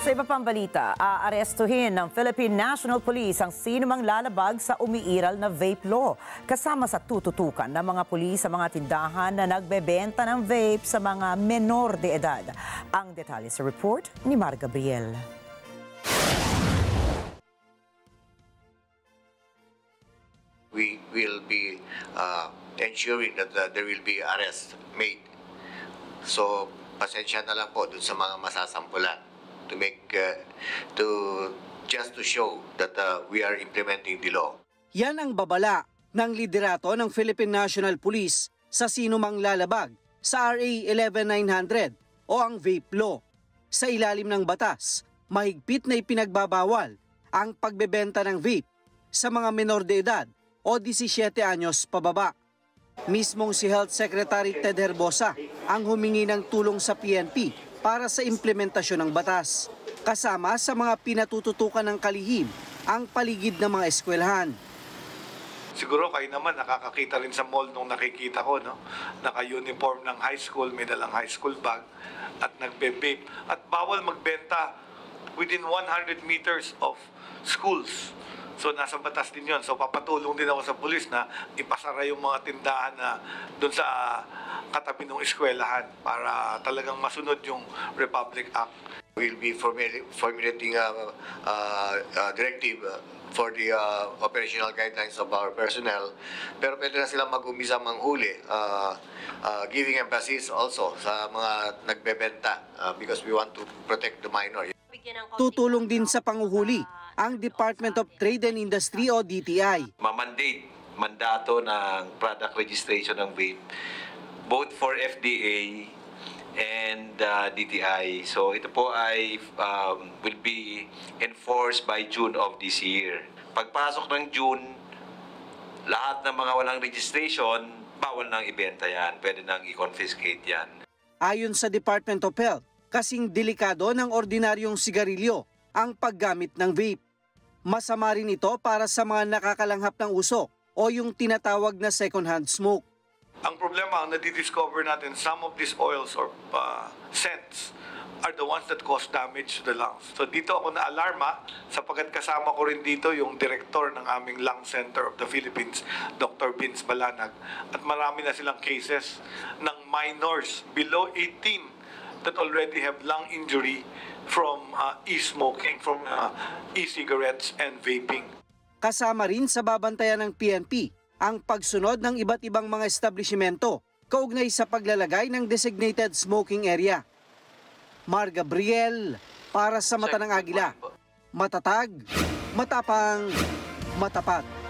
Sa iba pang balita, aarestuhin ng Philippine National Police ang sinumang lalabag sa umiiral na vape law. Kasama sa tututukan ng mga pulis sa mga tindahan na nagbebenta ng vape sa mga menor de edad. Ang detalye sa report ni Mar Gabriel. We will be ensuring that there will be arrest made. So, pasensya na lang po dun sa mga masasampulan to make just to show that we are implementing the law. Yan ang babala ng liderato ng Philippine National Police sa sinumang lalabag sa RA 11900 o ang vape law. Sa ilalim ng batas, mahigpit na ipinagbabawal ang pagbebenta ng vape sa mga menor de edad o 17 anyos pababa. Mismong si Health Secretary Ted Herbosa ang humingi ng tulong sa PNP para sa implementasyon ng batas. Kasama sa mga pinatututukan ng kalihim ang paligid ng mga eskwelahan. Siguro kayo naman nakakakita rin sa mall nung nakikita ko, no? Naka-uniform ng high school, may dalang high school bag at nagbe-vape. At bawal magbenta within 100 meters of schools. So nasa batas din yun. So papatulong din ako sa pulis na ipasara yung mga tindahan na doon sa katabi ng eskwelahan para talagang masunod yung Republic Act. We'll be formulating a directive for the operational guidelines of our personnel. Pero pwede na silang mag-umpisa manghuli, giving emphasis also sa mga nagbebenta because we want to protect the minor. Tutulong din sa panguhuli ang Department of Trade and Industry o DTI. Mandato ng product registration ng vape, both for FDA and DTI. So ito po ay will be enforced by June of this year. Pagpasok ng June, lahat ng mga walang registration, bawal nang ibenta yan. Pwede nang i-confiscate yan. Ayon sa Department of Health, kasing delikado ng ordinaryong sigarilyo ang paggamit ng vape. Masama rin ito para sa mga nakakalanghap ng usok o yung tinatawag na second-hand smoke. Ang problema, ang nadidiscover natin, some of these oils or scents are the ones that cause damage to the lungs. So dito ako na-alarma sapagkat kasama ko rin dito yung director ng aming Lung Center of the Philippines, Dr. Vince Balanag. At marami na silang cases ng minors below 18 that already have lung injury from e-smoking, from e-cigarettes and vaping. Kasama rin sa babantayan ng PNP ang pagsunod ng iba't ibang mga establishmento kaugnay sa paglalagay ng designated smoking area. Mar Gabriel para sa Mata ng Agila. Matatag, matapang, matapat.